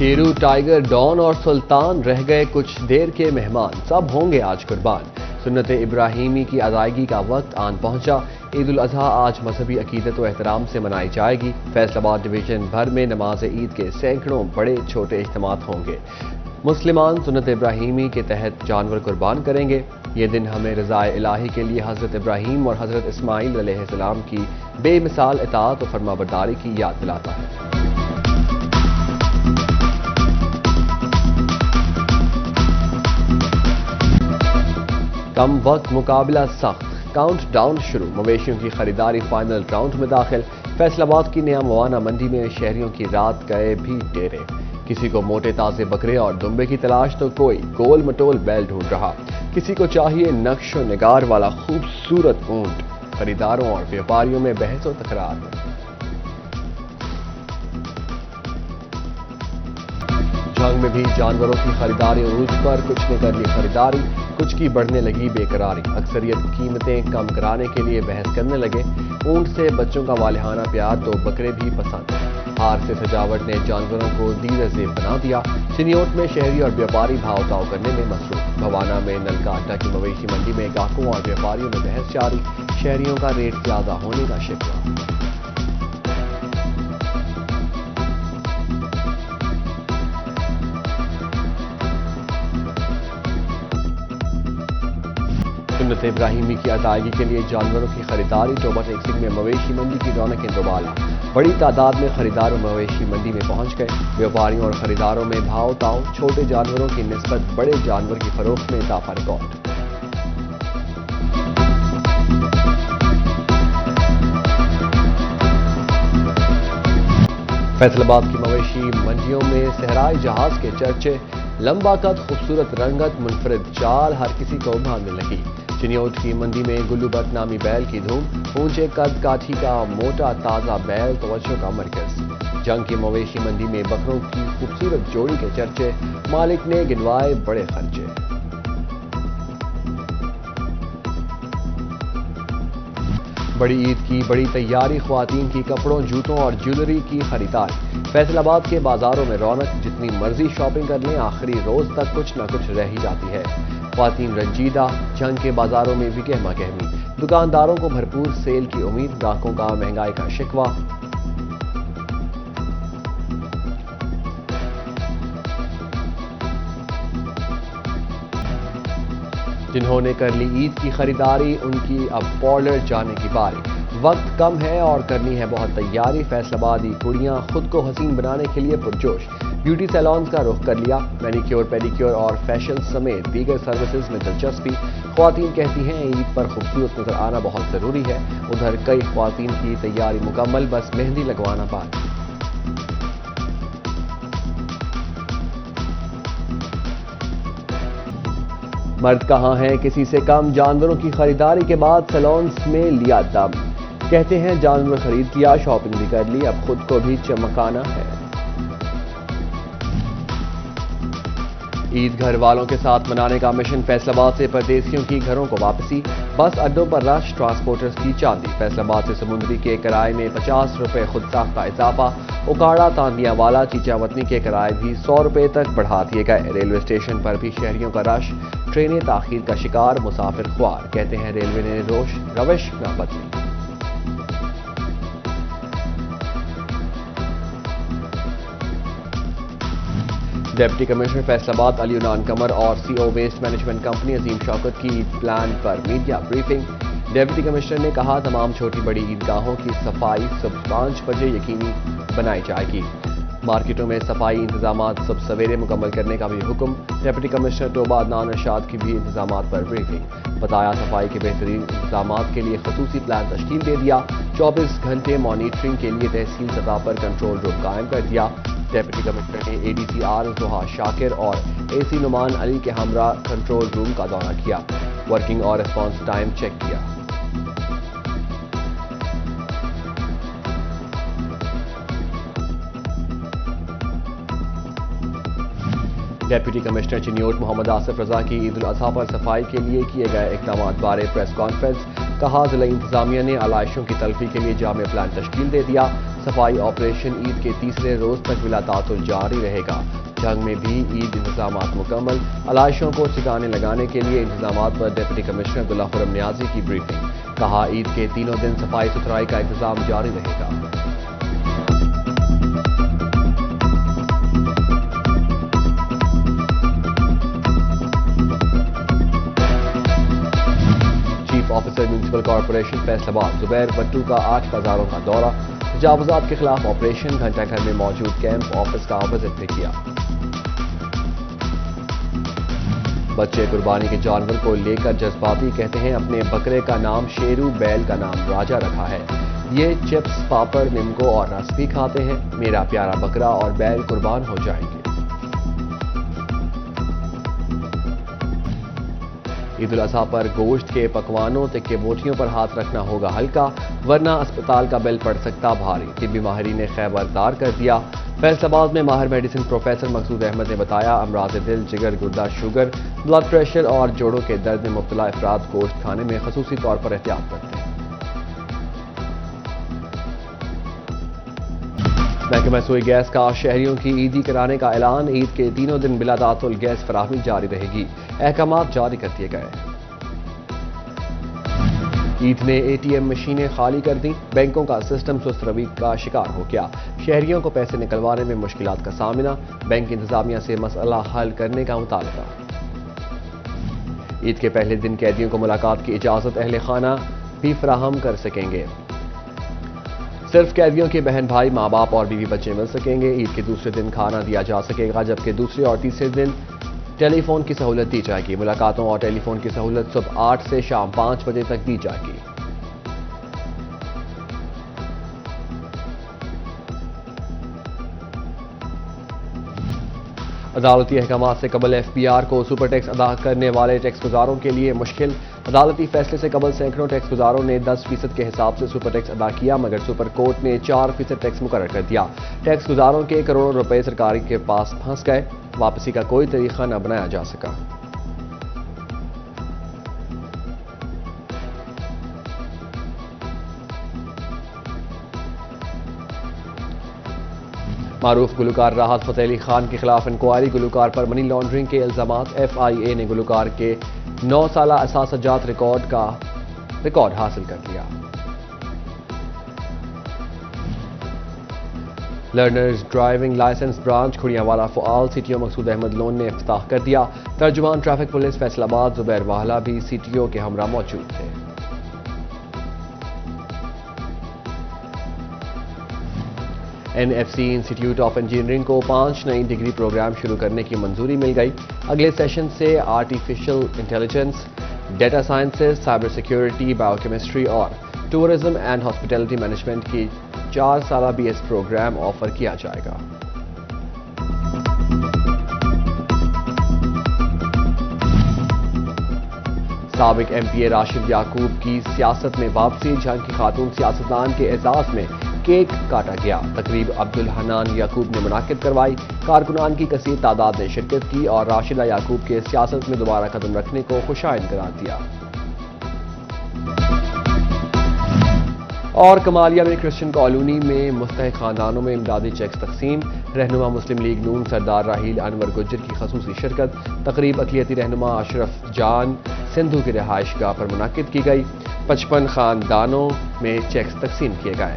شیرو، tiger, Dawn اور سلطان رہ گئے کچھ دیر کے مہمان، سب ہوں گے آج قربان۔ سنت ابراہیمی کی ادائیگی کا وقت آن پہنچا۔ عید الاضحیٰ آج مذہبی عقیدت و احترام سے منائی جائے گی۔ فیصل آباد ڈویژن بھر میں نماز عید کے سینکڑوں بڑے چھوٹے اجتماعات ہوں گے۔ مسلمان سنت ابراہیمی کے تحت جانور قربان کریں گے۔ یہ دن ہمیں رضائے الہی کے لیے حضرت ابراہیم اور حضرت اسماعیل علیہ السلام کی بے مثال اطاعت و فرما برداری کی یاد دلاتا ہے۔ کم وقت مقابلہ سخت، کاؤنٹ ڈاؤن شروع، مویشیوں کی خریداری فائنل راؤنڈ میں داخل۔ فیصل آباد کی نیا موانہ منڈی میں شہریوں کی رات گئے بھی ڈیرے، کسی کو موٹے تازے بکرے اور دمبے کی تلاش تو کوئی گول مٹول بیل ڈھونڈ رہا، کسی کو چاہیے نقش و نگار والا خوبصورت اونٹ۔ خریداروں اور بیوپاریوں میں بحث و تکرار۔ جنگ میں بھی جانوروں کی خریداری عروج پر، کچھ نے کر لی خریداری، کچھ کی بڑھنے لگی بے قراری۔ اکثریت قیمتیں کم کرانے کے لیے بحث کرنے لگے۔ اونٹ سے بچوں کا والہانہ پیار تو بکرے بھی پسند۔ ہار سے سجاوٹ نے جانوروں کو دیرہ زیب بنا دیا۔ چنیوٹ میں شہری اور بیوپاری بھاؤ تاؤ کرنے میں مصروف۔ بھوانہ میں نلکا اڈا کی مویشی منڈی میں گاہکوں اور بیوپاریوں میں بحث جاری، شہریوں کا ریٹ زیادہ ہونے کا شکوہ۔ سنت ابراہیمی کی ادائیگی کے لیے جانوروں کی خریداری۔ ٹوبہ ٹیکسنگ میں مویشی منڈی کی رونقیں دوبالا، بڑی تعداد میں خریدار مویشی منڈی میں پہنچ گئے۔ بیوپاریوں اور خریداروں میں بھاؤ تاؤ، چھوٹے جانوروں کی نسبت بڑے جانور کی فروخت میں اضافہ ریکارڈ۔ فیصل آباد کی مویشی منڈیوں میں صحرائی جہاز کے چرچے، لمبا قد، خوبصورت رنگت، منفرد چال ہر کسی کو بھانے لگی۔ چنیوٹ کی منڈی میں گلو بٹ نامی بیل کی دھوم، اونچے قد کاٹھی کا موٹا تازہ بیل توجہ کا مرکز۔ جنگ کی مویشی منڈی میں بکروں کی خوبصورت جوڑی کے چرچے، مالک نے گنوائے بڑے خرچے۔ بڑی عید کی بڑی تیاری، خواتین کی کپڑوں، جوتوں اور جیولری کی خریداری۔ فیصل آباد کے بازاروں میں رونق، جتنی مرضی شاپنگ کر لیں آخری روز تک کچھ نہ کچھ رہ ہی جاتی ہے۔ خواتین رنجیدہ، جنگ کے بازاروں میں بھی گہما گہمی، دکانداروں کو بھرپور سیل کی امید، گاہکوں کا مہنگائی کا شکوہ۔ جنہوں نے کر لی عید کی خریداری، ان کی اب پارلر جانے کی باری۔ وقت کم ہے اور کرنی ہے بہت تیاری۔ فیصل آبادی کڑیاں خود کو حسین بنانے کے لیے پرجوش، بیوٹی سیلونز کا رخ کر لیا۔ مینیکیور، پیڈیکیور اور فیشن سمیت دیگر سروسز میں دلچسپی۔ خواتین کہتی ہیں عید پر خوبصورت نظر آنا بہت ضروری ہے۔ ادھر کئی خواتین کی تیاری مکمل، بس مہندی لگوانا باقی۔ مرد کہاں ہیں کسی سے کم، جانوروں کی خریداری کے بعد سیلونز میں لیا دم۔ کہتے ہیں جانور خرید لیا، شاپنگ بھی کر لی، اب خود کو بھی چمکانا ہے۔ عید گھر والوں کے ساتھ منانے کا مشن، فیصل آباد سے پردیسیوں کی گھروں کو واپسی، بس اڈوں پر رش، ٹرانسپورٹرز کی چاندی۔ فیصل آباد سے سمندری کے کرائے میں 50 روپے خود ساختہ اضافہ، اکاڑا، تاندیاں والا، چیچا وطنی کے کرائے بھی 100 روپے تک بڑھا دیے گئے۔ ریلوے اسٹیشن پر بھی شہریوں کا رش، ٹرینیں تاخیر کا شکار، مسافر خوار، کہتے ہیں ریلوے نے روش نہ بدلی۔ ڈپٹی کمشنر فیصل آباد علی عنان قمر اور سی او ویسٹ مینجمنٹ کمپنی عظیم شوکت کی عید پلان پر میڈیا بریفنگ۔ ڈپٹی کمشنر نے کہا تمام چھوٹی بڑی عیدگاہوں کی صفائی صبح 5 بجے یقینی بنائی جائے گی۔ مارکیٹوں میں صفائی انتظامات صبح سویرے مکمل کرنے کا بھی حکم۔ ڈپٹی کمشنر ٹوبہ عدنان ارشاد کی بھی انتظامات پر بریفنگ۔ بتایا صفائی کے بہترین انتظامات کے لیے خصوصی پلان تشکیل دے دیا۔ 24 گھنٹے مانیٹرنگ کے لیے تحصیل سطح پر کنٹرول روم قائم کر دیا۔ ڈپٹی کمشنر نے اے ڈی سی آر زحا شاکر اور اے سی نعمان علی کے ہمراہ کنٹرول روم کا دورہ کیا، ورکنگ اور ریسپانس ٹائم چیک کیا۔ ڈپٹی کمشنر چنیوٹ محمد آصف رضا کی عید الاضحیٰ پر صفائی کے لیے کیے گئے اقدامات بارے پریس کانفرنس۔ کہا ضلع انتظامیہ نے علائشوں کی تلفی کے لیے جامع پلان تشکیل دے دیا. صفائی آپریشن عید کے تیسرے روز تک بلا تعطل جاری رہے گا. جنگ میں بھی عید انتظامات مکمل. علائشوں کو ٹھکانے لگانے کے لیے انتظامات پر ڈپٹی کمشنر عبداللہ خرم نیازی کی بریفنگ. کہا عید کے تینوں دن صفائی ستھرائی کا انتظام جاری رہے گا. Chief officer municipal corporation Faisalabad Zubair بٹو کا 8 بازاروں کا دورہ. تجاوزات کے خلاف آپریشن. گھنٹہ گھر میں موجود کیمپ آفس کا وزٹ بھی کیا. بچے قربانی کے جانور کو لے کر جذباتی. کہتے ہیں اپنے بکرے کا نام شیرو، بیل کا نام راجا رکھا ہے. یہ چپس، پاپڑ، نمکو اور رس بھی کھاتے ہیں. میرا پیارا بکرا اور بیل قربان ہو جائیں گے. عید الاضحیٰ پر گوشت کے پکوانوں تکے بوٹیوں پر ہاتھ رکھنا ہوگا ہلکا، ورنہ اسپتال کا بل پڑ سکتا بھاری. طبی ماہرین نے خبردار کر دیا. فیصل آباد میں ماہر میڈیسن پروفیسر مقصود احمد نے بتایا امراض دل، جگر، گردہ، شوگر، بلڈ پریشر اور جوڑوں کے درد میں مبتلا افراد گوشت کھانے میں خصوصی طور پر احتیاط کرتے ہیں. محکمہ سوئی گیس کا شہریوں کی عیدی کرانے کا اعلان. عید کے تینوں دن بلا تعطل گیس فراہمی جاری رہے گی. احکامات جاری کر دیے گئے. عید نے اے ٹی ایم مشینیں خالی کر دیں. بینکوں کا سسٹم سست روی کا شکار ہو گیا. شہریوں کو پیسے نکلوانے میں مشکلات کا سامنا. بینک انتظامیہ سے مسئلہ حل کرنے کا مطالبہ. عید کے پہلے دن قیدیوں کو ملاقات کی اجازت اہل خانہ بھی فراہم کر سکیں گے. صرف قیدیوں کے بہن بھائی، ماں باپ اور بیوی بچے مل سکیں گے. عید کے دوسرے دن کھانا دیا جا سکے گا، جبکہ دوسرے اور تیسرے دن ٹیلی فون کی سہولت دی جائے گی. ملاقاتوں اور ٹیلی فون کی سہولت صبح 8 سے شام 5 بجے تک دی جائے گی. عدالتی احکامات سے قبل ایف پی آر کو سپر ٹیکس ادا کرنے والے ٹیکس گزاروں کے لیے مشکل. عدالتی فیصلے سے قبل سینکڑوں ٹیکس گزاروں نے 10% کے حساب سے سپر ٹیکس ادا کیا، مگر سپر کورٹ نے 4% ٹیکس مقرر کر دیا. ٹیکس گزاروں کے کروڑوں روپے سرکار کے پاس پھنس گئے. واپسی کا کوئی طریقہ نہ بنایا جا سکا. معروف گلوکار راحت فتح علی خان کے خلاف انکوائری. گلوکار پر منی لانڈرنگ کے الزامات. ایف آئی اے نے گلوکار کے 9 سالہ اثاثجات ریکارڈ حاصل کر لیا. Learners driving licence branch Kharian C T O Maqsood Ahmed Lone نے افتتاح کر دیا. ترجمان ٹریفک پولیس فیصل آباد زبیر واہلہ بھی سی ٹی او کے ہمراہ موجود تھے. N F C institute of engineering کو 5 نئی ڈگری پروگرام شروع کرنے کی منظوری مل گئی. اگلے سیشن سے artificial intelligence, data sciences, cyber security, bio chemistry اور ٹورزم اینڈ ہاسپٹیلٹی مینجمنٹ کی 4 سالہ بی ایس پروگرام آفر کیا جائے گا. سابق ایم پی اے راشد یعقوب کی سیاست میں واپسی. جنگ کی خاتون سیاستدان کے اعزاز میں کیک کاٹا گیا. تقریب عبدالحنان یعقوب نے منعقد کروائی. کارکنان کی کثیر تعداد نے شرکت کی اور راشدہ یعقوب کے سیاست میں دوبارہ قدم رکھنے کو خوشائند قرار دیا. اور کمالیہ میں کرسچن کالونی میں مستحق خاندانوں میں امدادی چیکس تقسیم. رہنما مسلم لیگ نون سردار راحیل انور گجر کی خصوصی شرکت. تقریب اقلیتی رہنما اشرف جان سندھو کی رہائش گاہ پر منعقد کی گئی. 55 خاندانوں میں چیکس تقسیم کیے گئے.